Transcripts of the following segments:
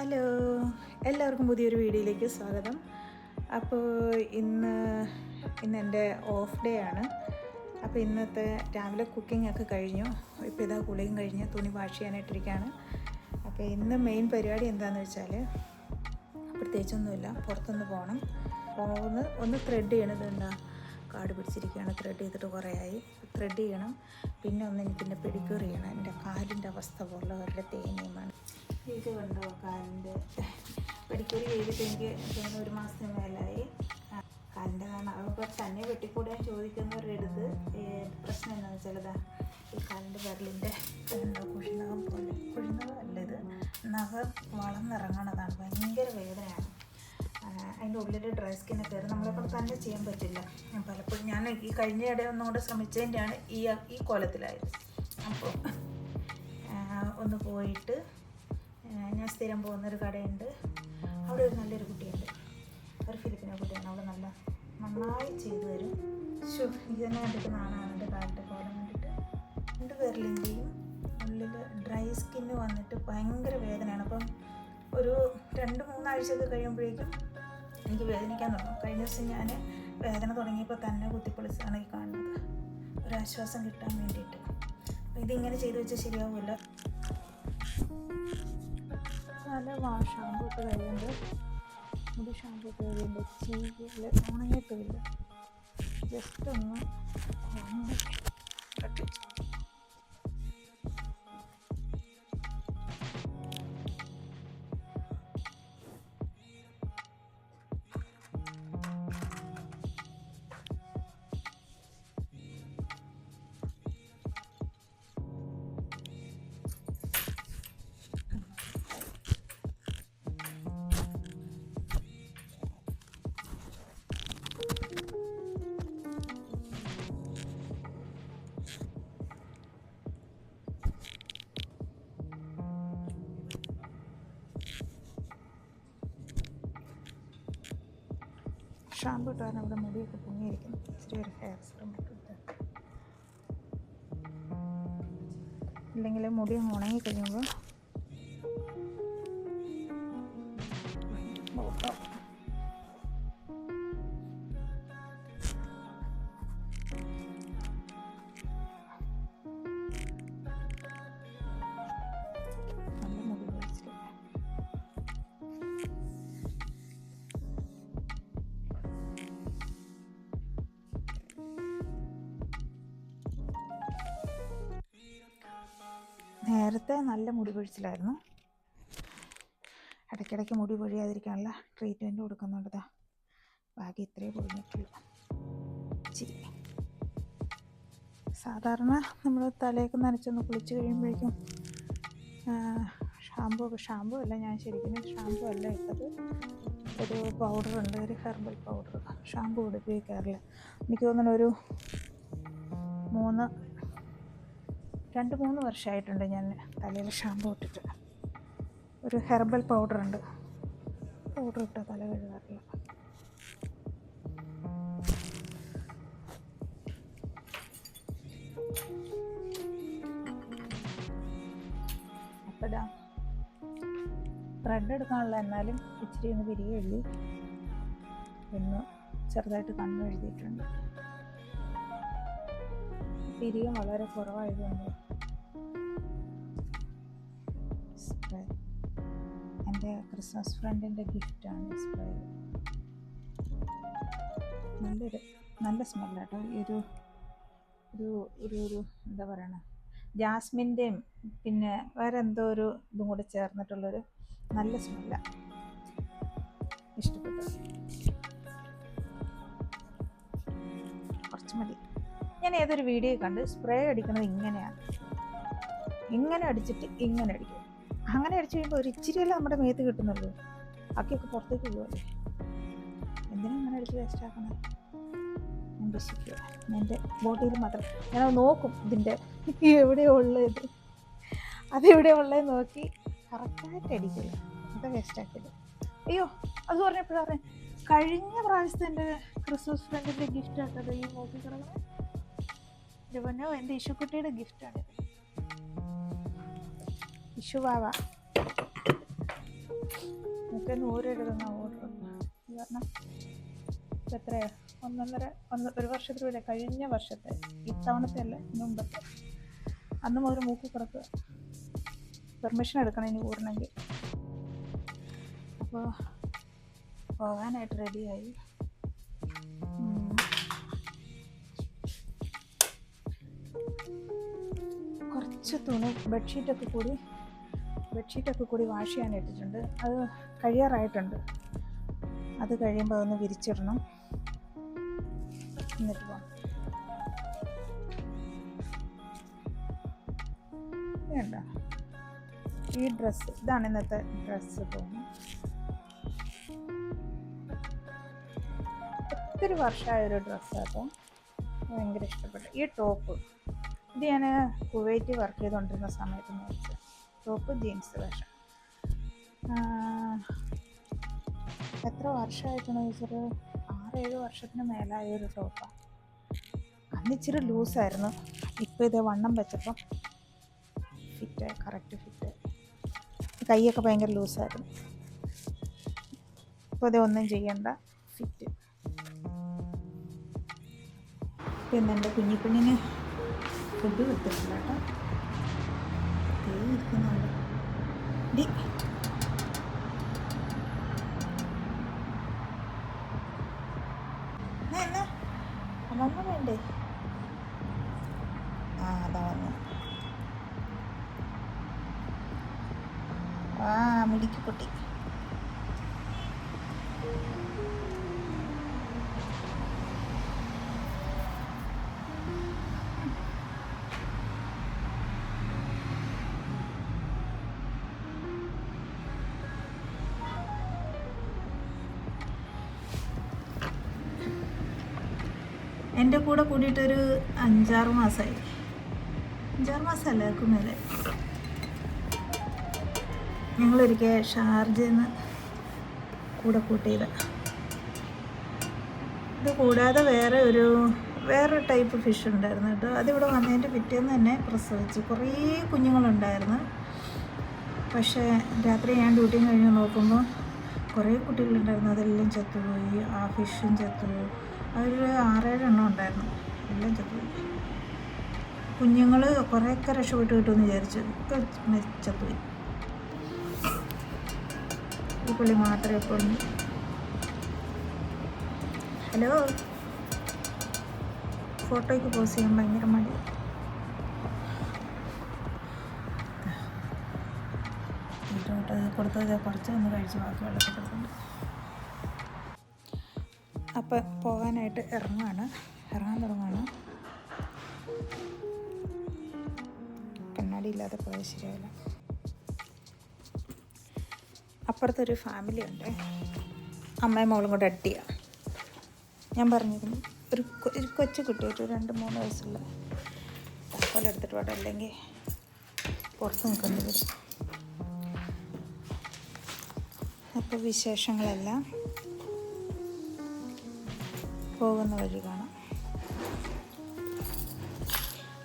Hello, എല്ലാവർക്കും പുതിയൊരു വീഡിയോയിലേക്ക് സ്വാഗതം. അപ്പോൾ ഇന്ന് എൻ്റെ ഓഫ് ഡേ ആണ്. അപ്പോൾ ഇന്നത്തെ രാവിലെ കുക്കിംഗ് ഒക്കെ കഴിഞ്ഞു. ഇപ്പോൾ ഇതാ കുളിയും കഴിഞ്ഞ് തുണി വാഷ് ചെയ്യാനായിട്ടിരിക്കുകയാണ്. അപ്പോൾ ഇന്ന് മെയിൻ പരിപാടി എന്താണെന്ന് വെച്ചാൽ പ്രത്യേകിച്ചൊന്നുമില്ല, പുറത്തൊന്ന് പോകണം. ഒന്ന് ത്രെഡ് ചെയ്യണത് എന്താ കാട് പിടിച്ചിരിക്കുകയാണ്. ത്രെഡ് ചെയ്തിട്ട് കുറേ ആയി. ത്രെഡ് ചെയ്യണം. പിന്നെ ഒന്ന് എനിക്കെൻ്റെ പെഡിക്യൂർ ചെയ്യണം. എൻ്റെ കാലിൻ്റെ അവസ്ഥ പോലുള്ളവരുടെ തേനയുമാണ്. ഇത് കണ്ടോ, കാലിൻ്റെ പെഡിക്യൂർ ചെയ്തിട്ട് എനിക്ക് തോന്നുന്നു 1 മാസത്തിന് മേലായി. കാലിൻ്റെ കാരണം അവർ തന്നെ വെട്ടിക്കൂടാൻ ചോദിക്കുന്നവരുടെ അടുത്ത് പ്രശ്നം എന്താണെന്ന് വെച്ചാൽ ഈ കാലിൻ്റെ വിരലിൻ്റെ കുഴിനകം പോലെ, കുഴിനകം അല്ല, ഇത് നഖം വളർന്നിറങ്ങണതാണ്. ഭയങ്കര വേദനയാണ്. അതിൻ്റെ ഉള്ളിൽ ഡ്രൈ സ്കിന്നൊക്കെ കയറി നമ്മളെപ്പോൾ തന്നെ ചെയ്യാൻ പറ്റില്ല. പലപ്പോഴും ഞാൻ ഈ കഴിഞ്ഞ ഇടയിൽ ഒന്നുകൂടെ ശ്രമിച്ചതിൻ്റെയാണ് ഈ കോലത്തിലായത്. അപ്പോൾ ഒന്ന് പോയിട്ട് ഞാൻ സ്ഥിരം പോകുന്നൊരു കടയുണ്ട്. അവിടെ ഒരു നല്ലൊരു കുട്ടിയുണ്ട്, ഒരു ഫിലിപ്പിനോ കുട്ടിയാണ്. അവിടെ നന്നായി ചെയ്തു തരും. ഇതെന്നെ കണ്ടിട്ട് നാണാണ് എൻ്റെ കാലിൻ്റെ കോലം കണ്ടിട്ട്. 2 വിരലിൻ്റെയും ഉള്ളിൽ ഡ്രൈ സ്കിന്ന് വന്നിട്ട് ഭയങ്കര വേദനയാണ്. അപ്പം ഒരു 2-3 ആഴ്ചയൊക്കെ കഴിയുമ്പോഴേക്കും എനിക്ക് വേദനിക്കാൻ തുടങ്ങും. കഴിഞ്ഞ ദിവസം ഞാൻ വേദന തുടങ്ങിയപ്പോൾ തന്നെ കുത്തിപ്പൊളിച്ചാണ് ഈ കാണുന്നത്, ഒരാശ്വാസം കിട്ടാൻ വേണ്ടിയിട്ട്. അപ്പോൾ ഇതിങ്ങനെ ചെയ്ത് വെച്ചാൽ ശരിയാവില്ല. നല്ല ഷാമ്പൂ ഇട്ട് കഴിയുമ്പോൾ മുടി ഷാമ്പൂ ഇട്ട് കഴിയുമ്പോൾ ചീകിൽ ഉണങ്ങിയിട്ടില്ല. ജസ്റ്റ് ഒന്ന് ഷാമ്പു ഇട്ടാണ് അവിടെ മുടിയൊക്കെ പൊങ്ങിയിരിക്കുന്നു. ഇച്ചിരി ഒരു ഹെയർ സ്പ്രേ ഇട്ടിട്ട്, ഇല്ലെങ്കിൽ മുടി ഉണങ്ങി കഴിയുമ്പോൾ നല്ല മുടി പൊഴിച്ചില്ല. നേരത്തെ നല്ല മുടി പൊഴിച്ചിലായിരുന്നു. ഇടയ്ക്കിടയ്ക്ക് മുടി പൊഴിയാതിരിക്കാനുള്ള ട്രീറ്റ്മെൻറ്റ് കൊടുക്കുന്നുണ്ട്. ബാക്കി ഇത്രയേ പൊഴിഞ്ഞിട്ടുള്ളൂ. ഇച്ചിരി സാധാരണ നമ്മൾ തലയൊക്കെ നനച്ചൊന്ന് കുളിച്ച് കഴിയുമ്പോഴേക്കും ഷാമ്പു അല്ല, ഞാൻ ശരിക്കും ഷാമ്പു അല്ല ഇട്ടത്. ഒരു പൗഡറുണ്ട്, ഒരു ഹെർബൽ പൗഡർ. ഷാമ്പു ഉപയോഗിക്കാറില്ല. എനിക്ക് തോന്നുന്നു ഒരു 2-3 വർഷമായിട്ടുണ്ട് ഞാൻ തലയിൽ ഷാമ്പു ഇട്ടിട്ട്. ഒരു ഹെർബൽ പൗഡറുണ്ട്, പൗഡർ ഇട്ട് തല കഴുകാറില്ല. അപ്പോൾ ഇതാ ത്രെഡ് എടുക്കാനുള്ള, എന്നാലും ഇച്ചിരി ഒന്ന് വിരിയ എഴുതി ഒന്ന് ചെറുതായിട്ട് കണ്ണ് എഴുതിയിട്ടുണ്ട്. പിരിയം വളരെ കുറവായതുകൊണ്ട് സ്പ്രേ എൻ്റെ ക്രിസ്മസ് ഫ്രണ്ടിൻ്റെ ഗിഫ്റ്റാണ് സ്പ്രേ. നല്ല സ്മെല്ലാട്ടോ. ഒരു എന്താ പറയണ, ജാസ്മിൻ്റെയും പിന്നെ വേറെ എന്തോ ഒരു ഇതും കൂടെ ചേർന്നിട്ടുള്ളൊരു നല്ല സ്മെല്ലാണ്. ഇഷ്ടപ്പെട്ടു. കുറച്ച് മതി. ഞാൻ ഏതൊരു വീഡിയോ കണ്ട് സ്പ്രേ അടിക്കുന്നത് ഇങ്ങനെയാണ്. ഇങ്ങനെ അടിച്ചിട്ട് ഇങ്ങനെ അടിക്കും. അങ്ങനെ അടിച്ചു കഴിയുമ്പോൾ ഒരു ഇച്ചിരിയല്ലേ നമ്മുടെ മേത്ത് കിട്ടുന്നുള്ളൂ, ബാക്കിയൊക്കെ പുറത്തേക്ക് പോകുമല്ലേ. എന്തിനാ അങ്ങനെ അടിച്ച് വേസ്റ്റ് ആക്കുന്നത്? ഞാൻ രക്ഷിക്കുക. എൻ്റെ ബോട്ടിയിൽ മാത്രം ഞാൻ നോക്കും ഇതിൻ്റെ എവിടെയോ ഉള്ളത്, അതെവിടെയോ ഉള്ളത് നോക്കി കറക്റ്റായിട്ട് അടിക്കില്ല. അത് വേസ്റ്റാക്കില്ല. അയ്യോ, അത് പറഞ്ഞപ്പോഴാണ് കഴിഞ്ഞ പ്രാവശ്യത്തെ എൻ്റെ ക്രിസ്മസ് ഫ്രണ്ടിൻ്റെ ഗിഫ്റ്റ് ആട്ടത് ഈ നോക്കി കിടക്കുന്നത്. പൊന്നോ, എൻ്റെ ഇഷുക്കുട്ടിയുടെ ഗിഫ്റ്റാണിത്. ഇഷുവാവ മറ്റേ 100 എഴുതുന്ന ഓർഡർ കാരണം എത്രയാ ഒരു വർഷത്തിലൂടെ കഴിഞ്ഞ വർഷത്തെ ഇത്തവണത്തെ അല്ല മുമ്പത്തെ അന്ന് മുതൽ മൂക്കി കിടക്കുക. പെർമിഷൻ എടുക്കണം ഇനി കൂടണമെങ്കിൽ. അപ്പോൾ പോകാനായിട്ട് റെഡിയായി. കുറച്ച് തുണി ബെഡ്ഷീറ്റൊക്കെ കൂടി വാഷ് ചെയ്യാനിട്ടിട്ടുണ്ട്. അത് കഴിയാറായിട്ടുണ്ട്. അത് കഴിയുമ്പോൾ അതൊന്ന് വിരിച്ചിടണം. എന്നിട്ട് പോകാം. വേണ്ട, ഈ ഡ്രസ്സ് ഇതാണ് ഇന്നത്തെ ഡ്രസ്സ്. തോന്നുന്നു ഒത്തിരി വർഷമായൊരു ഡ്രസ്സാട്ടോ. ഭയങ്കര ഇഷ്ടപ്പെട്ടു. ഈ ടോപ്പ് ഇത് ഞാൻ കുവൈറ്റിൽ വർക്ക് ചെയ്തുകൊണ്ടിരുന്ന സമയത്ത് മേടിച്ച ടോപ്പ്, ജീൻസ് വേഷം. എത്ര വർഷമായിട്ടെന്ന് ചോദിച്ചൊരു 6-7 വർഷത്തിന് മേലായ ഒരു ടോപ്പാണ്. അന്ന് ഇച്ചിരി ലൂസായിരുന്നു. ഇപ്പോൾ ഇതേ വണ്ണം വെച്ചപ്പം ഫിറ്റായി, കറക്റ്റ് ഫിറ്റായി. കൈയൊക്കെ ഭയങ്കര ലൂസായിരുന്നു. ഇപ്പോൾ ഇതേ ഒന്നും ചെയ്യണ്ട, ഫിറ്റ്. പിന്നെ എൻ്റെ കുഞ്ഞിന് ഫുഡ് കൊടുത്തിട്ടില്ല കേട്ടോ. ഇരിക്കുന്നുണ്ട്. അമ്മ വേണ്ടേ? അതാ വന്നു. മിടിക്ക് പൊട്ടി. എൻ്റെ കൂടെ കൂടിയിട്ടൊരു 5-6 മാസമായി. 5-6 മാസമല്ല, ആർക്കും മേലെ. ഞങ്ങളൊരിക്കൽ ഷാർജയിൽ നിന്ന് കൂടെ കൂട്ടിയത്. ഇത് കൂടാതെ വേറെ ടൈപ്പ് ഫിഷ് ഉണ്ടായിരുന്നു കേട്ടോ. അതിവിടെ വന്നതിൻ്റെ പിറ്റേന്ന് തന്നെ പ്രസവിച്ചു. കുറേ കുഞ്ഞുങ്ങളുണ്ടായിരുന്നു. പക്ഷേ രാത്രി ഞാൻ ഡ്യൂട്ടി കഴിഞ്ഞ് നോക്കുമ്പോൾ കുറേ കുട്ടികളുണ്ടായിരുന്നു. അതെല്ലാം ചത്തുപോയി. ആ ഫിഷും ചത്തുപോയി. അതിൽ 6-7 എണ്ണം ഉണ്ടായിരുന്നു. എല്ലാം ചത്തുപോയി. കുഞ്ഞുങ്ങൾ കുറേയൊക്കെ രക്ഷപ്പെട്ട് കിട്ടുമെന്ന് വിചാരിച്ചു. ഒക്കെ ചത്തുപോയി. ഈ പുള്ളി മാത്രമേ എപ്പോഴും. ഹലോ, ഫോട്ടോയ്ക്ക് പോസ്റ്റ് ചെയ്യാൻ ഭയങ്കര മടി. കൊടുത്തത് കുറച്ച് ഒന്ന് കഴിച്ച് ബാക്കി വെള്ളത്തിൽ കൊടുക്കുന്നുണ്ട്. അപ്പം പോകാനായിട്ട് ഇറങ്ങാൻ തുടങ്ങുകയാണ്. കണ്ണാടി ഇല്ലാതെ പോയാൽ ശരിയാവില്ല. അപ്പുറത്തൊരു ഫാമിലി ഉണ്ട്. അമ്മയും മോളും കൂടെ അടിയാണ്. ഞാൻ പറഞ്ഞിരുന്നു ഒരു കൊച്ചു കുട്ടി, ഒരു 2-3 വയസ്സുള്ള താക്കോൽ എടുത്തിട്ട് വേണം, അല്ലെങ്കിൽ പുറത്ത് നിൽക്കേണ്ടി വരും. അപ്പോൾ വിശേഷങ്ങളെല്ലാം പോകുന്ന വഴി കാണാം.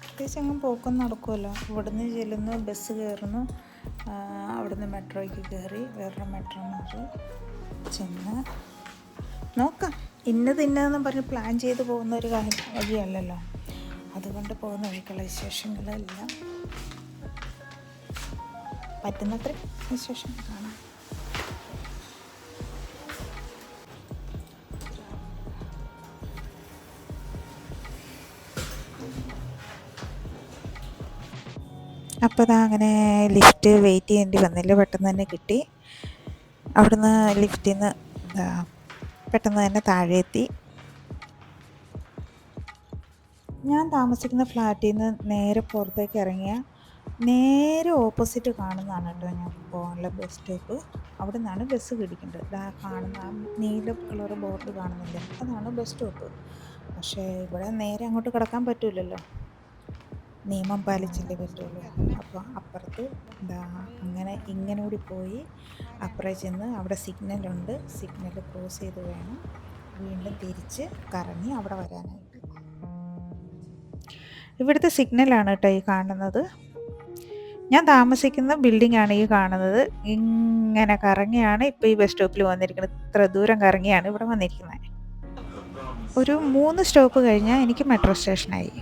പ്രത്യേകിച്ച് അങ്ങ് പോക്കൊന്നും നടക്കുമല്ലോ. ഇവിടുന്ന് ചെല്ലുന്നു, ബസ് കയറുന്നു, അവിടുന്ന് മെട്രോയ്ക്ക് കയറി വേറൊരു മെട്രോ മാറി ചെന്ന് നോക്കാം. ഇന്നതെന്ന് പറഞ്ഞ് പ്ലാൻ ചെയ്ത് പോകുന്ന ഒരു വഴിയല്ലല്ലോ. അതുകൊണ്ട് പോകുന്ന വഴിക്കുള്ള വിശേഷങ്ങളെല്ലാം പറ്റുന്നത്ര വിശേഷം കാണാം. അപ്പോൾ അതാ അങ്ങനെ ലിഫ്റ്റ് വെയിറ്റ് ചെയ്യേണ്ടി വന്നില്ല. പെട്ടെന്ന് തന്നെ കിട്ടി. അവിടുന്ന് ലിഫ്റ്റിൽ നിന്ന് പെട്ടെന്ന് തന്നെ താഴെ എത്തി. ഞാൻ താമസിക്കുന്ന ഫ്ലാറ്റിൽ നിന്ന് നേരെ പുറത്തേക്ക് ഇറങ്ങിയ നേരെ ഓപ്പോസിറ്റ് കാണുന്നതാണ് കേട്ടോ ഞാൻ പോകാനുള്ള ബസ് സ്റ്റോപ്പ്. അവിടെ നിന്നാണ് ബസ് പിടിക്കേണ്ടത്. കാണുന്ന നീല കളർ ബോർഡ് കാണുന്നില്ല, അതാണ് ബസ് സ്റ്റോപ്പ്. പക്ഷേ ഇവിടെ നേരെ അങ്ങോട്ട് കിടക്കാൻ പറ്റില്ലല്ലോ, നിയമം പാലിച്ചല്ലേ പറ്റുള്ളൂ. അപ്പോൾ അപ്പുറത്ത് ഇങ്ങനെ കൂടി പോയി അപ്പുറം ചെന്ന് അവിടെ സിഗ്നലുണ്ട്. സിഗ്നൽ ക്രോസ് ചെയ്ത് വേണം വീണ്ടും തിരിച്ച് കറങ്ങി അവിടെ വരാനായിട്ട്. ഇവിടുത്തെ സിഗ്നലാണ് കേട്ടോ ഈ കാണുന്നത്. ഞാൻ താമസിക്കുന്ന ബിൽഡിംഗാണ് ഈ കാണുന്നത്. ഇങ്ങനെ കറങ്ങിയാണ് ഇപ്പോൾ ഈ ബസ് സ്റ്റോപ്പിൽ വന്നിരിക്കുന്നത്. ഇത്ര ദൂരം കറങ്ങിയാണ് ഇവിടെ വന്നിരിക്കുന്നത്. ഒരു 3 സ്റ്റോപ്പ് കഴിഞ്ഞാൽ എനിക്ക് metro സ്റ്റേഷനായി.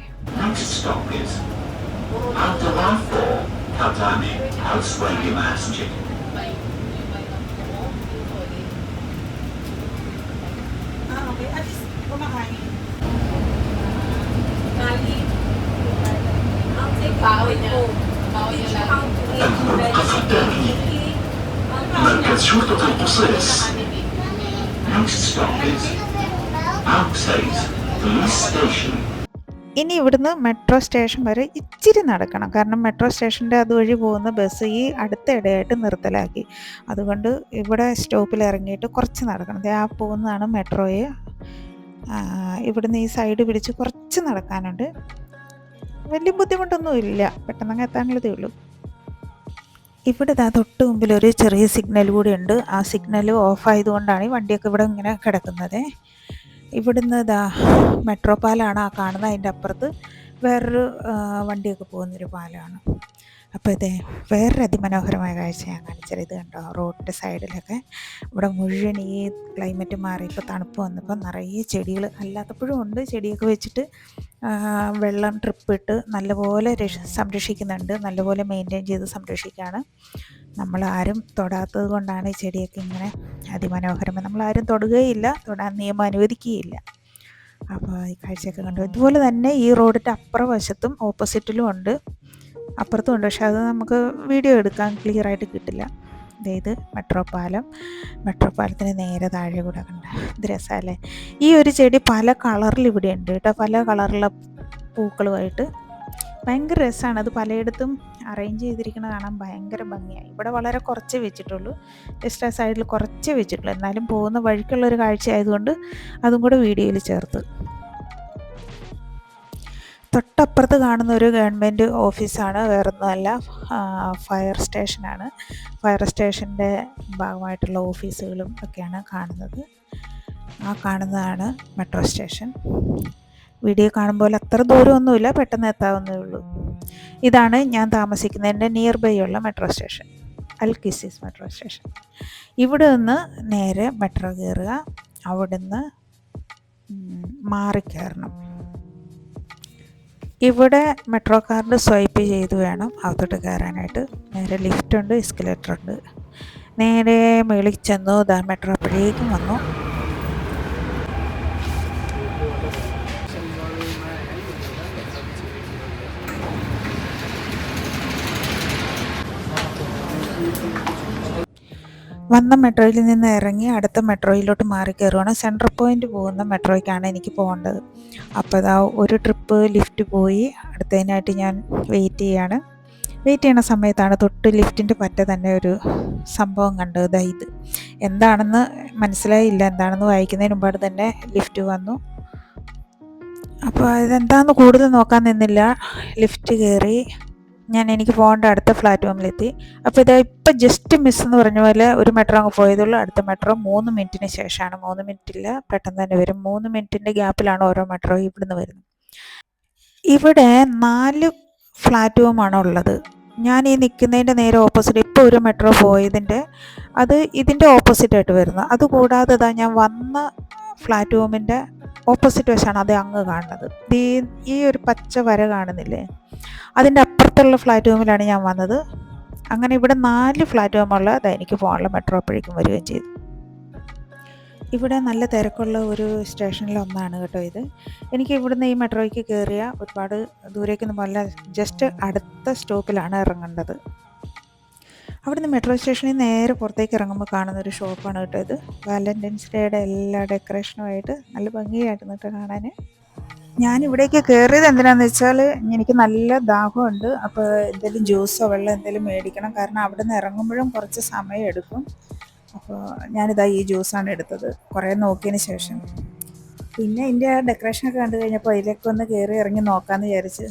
مركز شرطة القصيص. Next stop is Alpsate Police Station. ഇനി ഇവിടുന്ന് മെട്രോ സ്റ്റേഷൻ വരെ ഇച്ചിരി നടക്കണം. കാരണം മെട്രോ സ്റ്റേഷൻ്റെ അതുവഴി പോകുന്ന ബസ് ഈ അടുത്ത ഇടയായിട്ട് നിർത്തലാക്കി. അതുകൊണ്ട് ഇവിടെ സ്റ്റോപ്പിൽ ഇറങ്ങിയിട്ട് കുറച്ച് നടക്കണം. ആ പോകുന്നതാണ് മെട്രോയെ. ഇവിടുന്ന് ഈ സൈഡ് പിടിച്ച് കുറച്ച് നടക്കാനുണ്ട്. വലിയ ബുദ്ധിമുട്ടൊന്നും ഇല്ല, പെട്ടെന്ന് എത്താനുള്ളതേ ഉള്ളൂ. ഇവിടെ തൊട്ട് മുമ്പിൽ ഒരു ചെറിയ സിഗ്നൽ കൂടി ഉണ്ട്. ആ സിഗ്നൽ ഓഫായതുകൊണ്ടാണ് ഈ വണ്ടിയൊക്കെ ഇവിടെ ഇങ്ങനെ കിടക്കുന്നത്. ഇവിടുന്ന് മെട്രോ പാലമാണ് ആ കാണുന്നത്. അതിൻ്റെ അപ്പുറത്ത് വേറൊരു വണ്ടിയൊക്കെ പോകുന്നൊരു പാലമാണ്. അപ്പോൾ വേറൊരു അതിമനോഹരമായ കാഴ്ച ഞാൻ കാണിച്ചത്. ഇത് കണ്ടോ, റോഡിൻ്റെ സൈഡിലൊക്കെ ഇവിടെ മുഴുവൻ ഈ ക്ലൈമറ്റ് മാറി ഇപ്പോൾ തണുപ്പ് വന്നപ്പോൾ നിറയെ ചെടികൾ, അല്ലാത്തപ്പോഴും ഉണ്ട്, ചെടിയൊക്കെ വെച്ചിട്ട് വെള്ളം ട്രിപ്പിട്ട് നല്ലപോലെ സംരക്ഷിക്കുന്നുണ്ട്. നല്ലപോലെ മെയിൻറ്റെയിൻ ചെയ്ത് സംരക്ഷിക്കുകയാണ്. നമ്മളാരും തൊടാത്തത് കൊണ്ടാണ് ഈ ചെടിയൊക്കെ ഇങ്ങനെ അതിമനോഹരമായി. നമ്മളാരും തൊടുകയില്ല, തൊടാൻ നിയമം അനുവദിക്കുകയില്ല. അപ്പോൾ ഈ കാഴ്ചയൊക്കെ കണ്ടു. ഇതുപോലെ തന്നെ ഈ റോഡിൻ്റെ അപ്പുറം വശത്തും ഓപ്പോസിറ്റിലും ഉണ്ട്, അപ്പുറത്തും ഉണ്ട്. പക്ഷെ അത് നമുക്ക് വീഡിയോ എടുക്കാൻ ക്ലിയറായിട്ട് കിട്ടില്ല. ഇത് മെട്രോ പാലം. മെട്രോ പാലത്തിന് നേരെ താഴെ കൂടെ കണ്ട ഇത് രസമല്ലേ. ഈ ഒരു ചെടി പല കളറിൽ ഇവിടെ ഉണ്ട് കേട്ടോ, പല കളറിലുള്ള പൂക്കളുമായിട്ട്. ഭയങ്കര രസമാണ്. അത് പലയിടത്തും അറേഞ്ച് ചെയ്തിരിക്കുന്നത് കാണാൻ ഭയങ്കര ഭംഗിയായി. ഇവിടെ വളരെ കുറച്ച് വെച്ചിട്ടുള്ളൂ, ജസ്റ്റ് ആ സൈഡിൽ കുറച്ച് വെച്ചിട്ടുള്ളൂ. എന്നാലും പോകുന്ന വഴിക്കുള്ളൊരു കാഴ്ച ആയതുകൊണ്ട് അതും കൂടെ വീഡിയോയിൽ ചേർത്ത്. തൊട്ടപ്പുറത്ത് കാണുന്ന ഒരു ഗവൺമെൻറ് ഓഫീസാണ്, വേറൊന്നുമല്ല, ഫയർ സ്റ്റേഷനാണ്. ഫയർ സ്റ്റേഷൻ്റെ ഭാഗമായിട്ടുള്ള ഓഫീസുകളും ഒക്കെയാണ് കാണുന്നത്. ആ കാണുന്നതാണ് മെട്രോ സ്റ്റേഷൻ. വീഡിയോ കാണുമ്പോൾ അത്ര ദൂരമൊന്നുമില്ല, പെട്ടെന്ന് എത്താവുന്നേ ഉള്ളൂ. ഇതാണ് ഞാൻ താമസിക്കുന്നതിൻ്റെ നിയർ ബൈ ഉള്ള മെട്രോ സ്റ്റേഷൻ, അൽക്കിസിസ് മെട്രോ സ്റ്റേഷൻ. ഇവിടെ നിന്ന് നേരെ മെട്രോ കയറുക, അവിടെ നിന്ന് മാറി കയറണം. ഇവിടെ മെട്രോ കാർഡ് സ്വൈപ്പ് ചെയ്ത് വേണം അകത്തോട്ട് കയറാനായിട്ട്. നേരെ ലിഫ്റ്റ് ഉണ്ട്, എസ്കലേറ്റർ ഉണ്ട്. നേരെ മേളിൽ ചെന്നു, മെട്രോ അപ്പോഴേക്കും വന്നു. വന്ന മെട്രോയിൽ നിന്ന് ഇറങ്ങി അടുത്ത മെട്രോയിലോട്ട് മാറി കയറുകയാണ്. സെൻട്രൽ പോയിൻ്റ് പോകുന്ന മെട്രോയ്ക്കാണ് എനിക്ക് പോകേണ്ടത്. അപ്പോൾ ഒരു ട്രിപ്പ് ലിഫ്റ്റ് പോയി, അടുത്തതിനായിട്ട് ഞാൻ വെയിറ്റ് ചെയ്യാണ്. വെയിറ്റ് ചെയ്യണ സമയത്താണ് തൊട്ട് ലിഫ്റ്റിൻ്റെ പറ്റ തന്നെ ഒരു സംഭവം കണ്ടത്. ഇത് എന്താണെന്ന് മനസ്സിലായില്ല, എന്താണെന്ന് വായിക്കുന്നതിന് മുമ്പാട് തന്നെ ലിഫ്റ്റ് വന്നു. അപ്പോൾ ഇതെന്താണെന്ന് കൂടുതൽ നോക്കാൻ നിന്നില്ല, ലിഫ്റ്റ് കയറി. എനിക്ക് പോകേണ്ട അടുത്ത പ്ലാറ്റ്ഫോമിലെത്തി. അപ്പോൾ ഇപ്പം ജസ്റ്റ് മിസ് എന്ന് പറഞ്ഞ പോലെ ഒരു മെട്രോ അങ്ങ് പോയതുള്ളൂ. അടുത്ത മെട്രോ 3 മിനിറ്റിന് ശേഷമാണ്. 3 മിനിറ്റില്ല, പെട്ടെന്ന് തന്നെ വരും. 3 മിനിറ്റിൻ്റെ ഗ്യാപ്പിലാണ് ഓരോ മെട്രോ ഇവിടുന്ന് വരുന്നത്. ഇവിടെ 4 പ്ലാറ്റ്ഫോമാണ് ഉള്ളത്. ഞാൻ ഈ നിൽക്കുന്നതിൻ്റെ നേരെ ഓപ്പോസിറ്റ് ഇപ്പോൾ ഒരു മെട്രോ പോയതിൻ്റെ ഇതിൻ്റെ ഓപ്പോസിറ്റായിട്ട് വരുന്നത്. അതുകൂടാതെ ഞാൻ വന്ന പ്ലാറ്റ്ഫോമിൻ്റെ ഓപ്പോസിറ്റ് വശമാണ് അത് അങ്ങ് കാണുന്നത്. ഈ ഒരു പച്ച വര കാണുന്നില്ലേ, അതിൻ്റെ അപ്പുറത്തുള്ള പ്ലാറ്റ്ഫോമിലാണ് ഞാൻ വന്നത്. അങ്ങനെ ഇവിടെ 4 പ്ലാറ്റ്ഫോമുള്ള എനിക്ക് പോകാനുള്ള മെട്രോ അപ്പോഴേക്കും വരികയും ചെയ്തു. ഇവിടെ നല്ല തിരക്കുള്ള ഒരു സ്റ്റേഷനിലൊന്നാണ് കേട്ടോ ഇത്. എനിക്ക് ഇവിടുന്ന് ഈ മെട്രോയ്ക്ക് കയറിയ ഒരുപാട് ദൂരേക്കൊന്നും അല്ല, ജസ്റ്റ് അടുത്ത സ്റ്റോപ്പിലാണ് ഇറങ്ങേണ്ടത്. അവിടുന്ന് മെട്രോ സ്റ്റേഷനിൽ നേരെ പുറത്തേക്ക് ഇറങ്ങുമ്പോൾ കാണുന്നൊരു ഷോപ്പാണ് കേട്ടോ ഇത്. വാലന്റൈൻസ് ഡേയുടെ എല്ലാ ഡെക്കറേഷനുമായിട്ട് നല്ല ഭംഗിയായിരുന്നു കേട്ടോ കാണാൻ. ഞാനിവിടേക്ക് കയറിയത് എന്തിനാന്ന് വെച്ചാൽ എനിക്ക് നല്ല ദാഹമുണ്ട്. അപ്പോൾ എന്തെങ്കിലും ജ്യൂസോ വെള്ളം എന്തെങ്കിലും മേടിക്കണം. കാരണം അവിടെ നിന്ന് ഇറങ്ങുമ്പോഴും കുറച്ച് സമയം എടുക്കും. അപ്പോൾ ഞാനിതാ ഈ ജ്യൂസാണ് എടുത്തത് കുറേ നോക്കിയതിന് ശേഷം. പിന്നെ ഇതിൻ്റെ ഡെക്കറേഷനൊക്കെ കണ്ടു കഴിഞ്ഞപ്പോൾ അതിലേക്ക് ഒന്ന് കയറി ഇറങ്ങി നോക്കാമെന്ന് വിചാരിച്ച്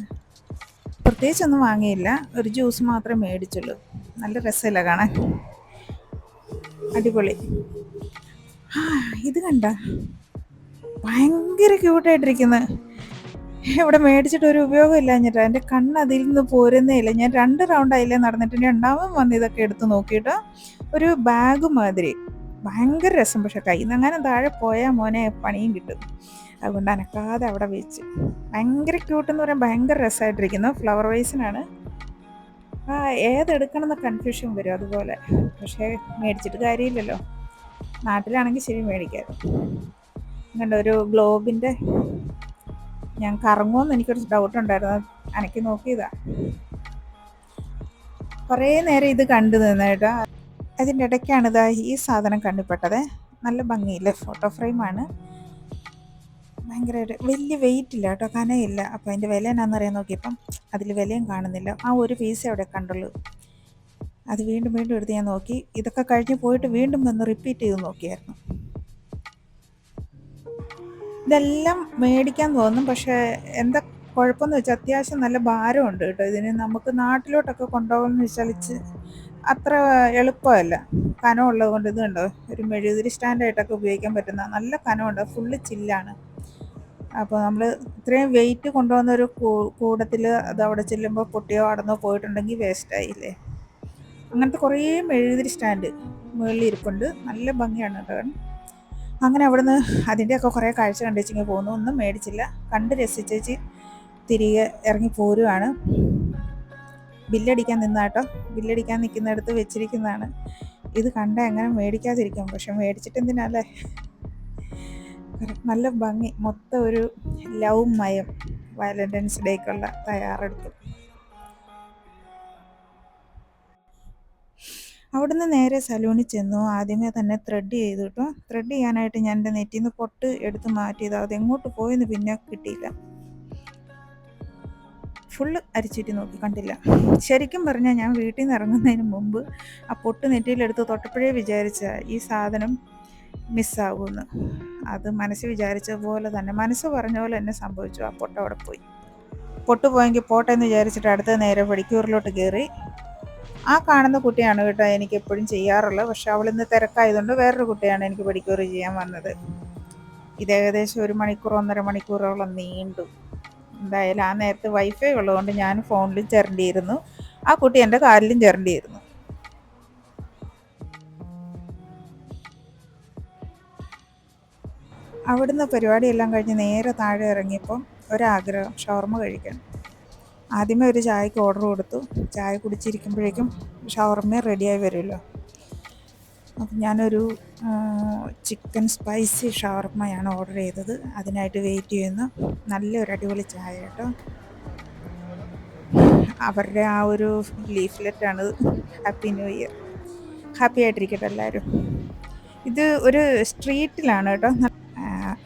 പ്രത്യേകിച്ചൊന്നും വാങ്ങിയില്ല, ഒരു ജ്യൂസ് മാത്രമേ മേടിച്ചുള്ളൂ. നല്ല രസമില്ല കാണാൻ, അടിപൊളി. ഇത് കണ്ട ഭയങ്കര ക്യൂട്ടായിട്ടിരിക്കുന്നത്. ഇവിടെ മേടിച്ചിട്ട് ഒരു ഉപയോഗമില്ല എന്നിട്ട് എൻ്റെ കണ്ണ് അതിൽ നിന്ന് പോരുന്നേ ഇല്ല. ഞാൻ 2 റൗണ്ട് അതിലേ നടന്നിട്ട് രണ്ടാമതും വന്ന് ഇതൊക്കെ എടുത്ത് നോക്കിയിട്ട് ഒരു ബാഗ് മാതിരി ഭയങ്കര രസം. പക്ഷെ കയ്യിൽ നിന്ന് അങ്ങനെ താഴെ പോയാൽ മോനെ പണിയും കിട്ടും. അതുകൊണ്ട് അനക്കാതെ അവിടെ വെച്ച്. ഭയങ്കര ക്യൂട്ടെന്ന് പറയാൻ ഭയങ്കര രസമായിട്ടിരിക്കുന്നു. ഫ്ലവർ വേസിനാണ്. ഏതെടുക്കണം എന്ന കൺഫ്യൂഷൻ വരും അതുപോലെ. പക്ഷേ മേടിച്ചിട്ട് കാര്യമില്ലല്ലോ. നാട്ടിലാണെങ്കിൽ ശരി മേടിക്കാമായിരുന്നു. കണ്ട ഒരു ഗ്ലോബിൻ്റെ ഞാൻ കറങ്ങുമെന്ന് എനിക്കൊരു ഡൗട്ട് ഉണ്ടായിരുന്നു. അനക്കി നോക്കിയതാ. കുറേ നേരം ഇത് കണ്ടു നിന്നേട്ടാ. അതിൻ്റെ ഇടയ്ക്കാണ് ഇതാ ഈ സാധനം കണ്ടുപെട്ടത്. നല്ല ഭംഗിയില്ലേ, ഫോട്ടോ ഫ്രെയിമാണ്. ഭയങ്കര വലിയ വെയിറ്റ് ഇല്ല കേട്ടോ, കനയില്ല. അപ്പോൾ അതിൻ്റെ വില എന്നാണെന്നറിയാൻ നോക്കിയപ്പം അതിൽ വിലയും കാണുന്നില്ല. ആ ഒരു പീസ് അവിടെ കണ്ടുള്ളൂ. അത് വീണ്ടും വീണ്ടും എടുത്ത് ഞാൻ നോക്കി. ഇതൊക്കെ കഴിഞ്ഞ് പോയിട്ട് വീണ്ടും വന്ന് റിപ്പീറ്റ് ചെയ്ത് നോക്കിയായിരുന്നു. ഇതെല്ലാം മേടിക്കാൻ തോന്നും. പക്ഷേ എന്താ കുഴപ്പമെന്ന് വെച്ചാൽ അത്യാവശ്യം നല്ല ഭാരമുണ്ട് കേട്ടോ ഇതിന്. നമുക്ക് നാട്ടിലോട്ടൊക്കെ കൊണ്ടുപോകുമെന്ന് വെച്ചാൽ അത്ര എളുപ്പമല്ല. കനമുള്ളത് കൊണ്ട്. ഇത് കണ്ടോ, ഒരു മെഴുകുതിരി സ്റ്റാൻഡായിട്ടൊക്കെ ഉപയോഗിക്കാൻ പറ്റുന്ന നല്ല കനമുണ്ട്. ഫുള്ള് ചില്ലാണ്. അപ്പോൾ നമ്മൾ ഇത്രയും വെയിറ്റ് കൊണ്ടുവന്ന ഒരു കൂടത്തിൽ അത് അവിടെ ചെല്ലുമ്പോൾ പൊട്ടിയോ അടന്നോ പോയിട്ടുണ്ടെങ്കിൽ വേസ്റ്റായില്ലേ. അങ്ങനത്തെ കുറേ മെഴുകുതിരി സ്റ്റാൻഡ് മുകളിൽ ഇരിപ്പുണ്ട്. നല്ല ഭംഗിയാണ് കേട്ടോ. അങ്ങനെ അവിടുന്ന് അതിൻ്റെയൊക്കെ കുറേ കാഴ്ച കണ്ടുവെച്ചിങ്ങനെ പോകുന്നു. ഒന്നും മേടിച്ചില്ല. കണ്ട് രസിച്ചേച്ച് തിരികെ ഇറങ്ങി പോരുവാണ്. ബില്ലടിക്കാൻ നിന്നാട്ടോ. ബില്ലടിക്കാൻ നിൽക്കുന്നിടത്ത് വെച്ചിരിക്കുന്നതാണ്. ഇത് കണ്ട എങ്ങനെ മേടിക്കാതിരിക്കും. പക്ഷെ മേടിച്ചിട്ട് എന്തിനല്ലേ. നല്ല ഭംഗി. മൊത്തം ഒരു ലവ് മയം. വാലന്റൈൻസ് ഡേക്കുള്ള തയ്യാറെടുപ്പ്. അവിടുന്ന് നേരെ സലൂണിൽ ചെന്നു. ആദ്യമേ തന്നെ ത്രെഡ് ചെയ്തു കേട്ടോ. ത്രെഡ് ചെയ്യാനായിട്ട് ഞാൻ എൻ്റെ നെറ്റിൽ നിന്ന് പൊട്ട് എടുത്ത് മാറ്റിയത്. അതെങ്ങോട്ട് പോയെന്ന് പിന്നെ കിട്ടിയില്ല. ഫുള്ള് അരിച്ചിട്ട് നോക്കി, കണ്ടില്ല. ശരിക്കും പറഞ്ഞാൽ ഞാൻ വീട്ടിൽ നിന്ന് ഇറങ്ങുന്നതിന് മുമ്പ് ആ പൊട്ട് നെറ്റിയിലെടുത്ത് തൊട്ടപ്പോഴേ വിചാരിച്ച ഈ സാധനം മിസ്സാകുമെന്ന്. അത് മനസ്സ് വിചാരിച്ച പോലെ തന്നെ, മനസ്സ് പറഞ്ഞ പോലെ തന്നെ സംഭവിച്ചു. ആ പൊട്ട് അവിടെ പോയി. പൊട്ട് പോയെങ്കിൽ പോട്ടെ എന്ന് വിചാരിച്ചിട്ട് അടുത്ത നേരെ പടിക്കൂറിലോട്ട് കയറി. ആ കാണുന്ന കുട്ടിയാണ് കേട്ടോ എനിക്ക് എപ്പോഴും ചെയ്യാറുള്ളത്. പക്ഷെ അവളിന്ന് തിരക്കായതുകൊണ്ട് വേറൊരു കുട്ടിയാണ് എനിക്ക് പടിക്കൂറ് ചെയ്യാൻ വന്നത്. ഇത് ഏകദേശം 1 മണിക്കൂർ 1.5 മണിക്കൂറോളം നീണ്ടു. എന്തായാലും ആ നേരത്ത് വൈഫൈ ഉള്ളതുകൊണ്ട് ഞാൻ ഫോണിലും ചിരണ്ടിയിരുന്നു. ആ കുട്ടി എൻ്റെ കാലിലും ചിരണ്ടിയിരുന്നു. അവിടുന്ന് പരിപാടിയെല്ലാം കഴിഞ്ഞ് നേരെ താഴെ ഇറങ്ങിയപ്പം ഒരാഗ്രഹം, ഷവർമ കഴിക്കാൻ. ആദ്യമേ ഒരു ചായക്ക് ഓർഡർ കൊടുത്തു. ചായ കുടിച്ചിരിക്കുമ്പോഴേക്കും ഷവർമ റെഡിയായി വരുമല്ലോ. അപ്പം ഞാനൊരു ചിക്കൻ സ്പൈസി ഷവർമയാണ് ഓർഡർ ചെയ്തത്. അതിനായിട്ട് വെയിറ്റ് ചെയ്യുന്നു. നല്ലൊരു അടിപൊളി ചായ കേട്ടോ. അവരുടെ ആ ഒരു ലീഫ്ലെറ്റാണ് ഹാപ്പി ന്യൂ ഇയർ. ഹാപ്പി ആയിട്ടിരിക്കട്ടെ എല്ലാവരും. ഇത് ഒരു സ്ട്രീറ്റിലാണ് കേട്ടോ.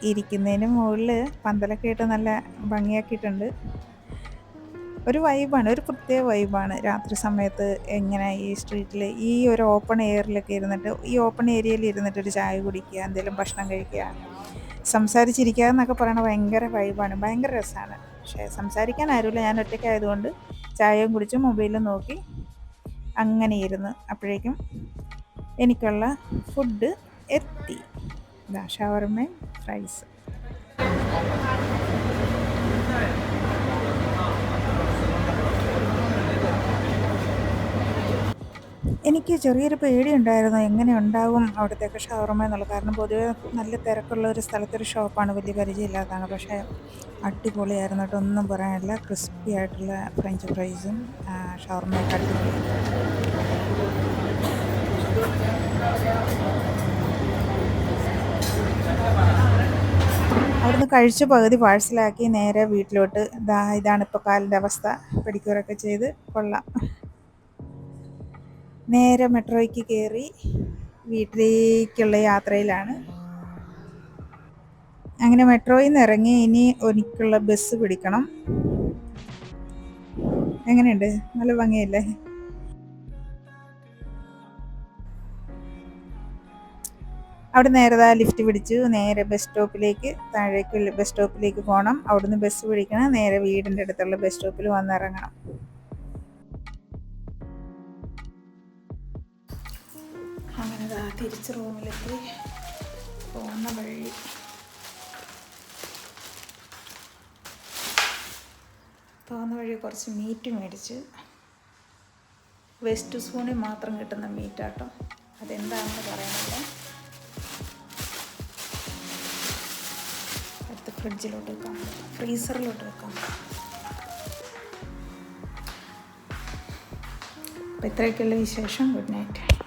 ഇരിക്കുന്നതിന് മുകളിൽ പന്തലൊക്കെ ഇട്ട് നല്ല ഭംഗിയാക്കിയിട്ടുണ്ട്. ഒരു വൈബാണ്, ഒരു പ്രത്യേക വൈബാണ്. രാത്രി സമയത്ത് എങ്ങനെ ഈ സ്ട്രീറ്റിൽ ഈ ഒരു ഓപ്പൺ എയറിലൊക്കെ ഇരുന്നിട്ട്, ഈ ഓപ്പൺ ഏരിയയിൽ ഇരുന്നിട്ട് ഒരു ചായ കുടിക്കുക, എന്തെങ്കിലും ഭക്ഷണം കഴിക്കുക, സംസാരിച്ചിരിക്കുക എന്നൊക്കെ പറയണത് ഭയങ്കര വൈബാണ്, ഭയങ്കര രസമാണ്. പക്ഷേ സംസാരിക്കാൻ ആരുമില്ല. ഞാൻ ഒറ്റയ്ക്കായതുകൊണ്ട് ചായയും കുടിച്ച് മൊബൈലും നോക്കി അങ്ങനെ ഇരുന്ന്. അപ്പോഴേക്കും എനിക്കുള്ള ഫുഡ് എത്തി. ഇതാ ഷവർമയും ഫ്രൈസ്. എനിക്ക് ചെറിയൊരു പേടിയുണ്ടായിരുന്നു, എങ്ങനെ ഉണ്ടാകും അവിടത്തേക്ക് ഷവർമ എന്നുള്ളത്. കാരണം പൊതുവെ നല്ല തിരക്കുള്ള ഒരു സ്ഥലത്തൊരു ഷോപ്പാണ്, വലിയ പരിചയമില്ലാത്തതാണ്. പക്ഷേ അടിപൊളിയായിരുന്നു കേട്ടോ, ഒന്നും പറയാനില്ല. ക്രിസ്പി ആയിട്ടുള്ള ഫ്രഞ്ച് ഫ്രൈസും ഷവർമയൊക്കെ അടിപൊളി. അവിടുന്ന് കഴിച്ച പകുതി പാഴ്സലാക്കി നേരെ വീട്ടിലോട്ട്. ഇതാണ് ഇപ്പോൾ കാലിൻ്റെ അവസ്ഥ. പെഡിക്യൂറൊക്കെ ചെയ്ത് കൊള്ളാം. നേരെ മെട്രോയ്ക്ക് കയറി വീട്ടിലേക്കുള്ള യാത്രയിലാണ്. അങ്ങനെ മെട്രോയിൽ നിന്ന് ഇറങ്ങി ഇനി എനിക്കുള്ള ബസ് പിടിക്കണം. എങ്ങനെയുണ്ട്? നല്ല ഭംഗിയല്ലേ? അവിടെ നേരെ ലിഫ്റ്റ് പിടിച്ചു നേരെ ബസ് സ്റ്റോപ്പിലേക്ക്, താഴേക്ക് ബസ് സ്റ്റോപ്പിലേക്ക് പോകണം. അവിടുന്ന് ബസ് പിടിക്കണം. നേരെ വീടിൻ്റെ അടുത്തുള്ള ബസ് സ്റ്റോപ്പിൽ വന്നിറങ്ങണം. അങ്ങനെ തിരിച്ച് റൂമിലെത്തി. പോകുന്ന വഴി പോകുന്ന വഴി കുറച്ച് മീറ്റ് മേടിച്ച്, വെസ്റ്റ് സൂണിൽ മാത്രം കിട്ടുന്ന മീറ്റാട്ടോ. അതെന്താണെന്ന് പറയാനില്ല. അടുത്ത് ഫ്രിഡ്ജിലോട്ട് വെക്കാം, ഫ്രീസറിലോട്ട് വെക്കാം. അപ്പോൾ ഇത്രയൊക്കെയുള്ള വിശേഷം. Good night.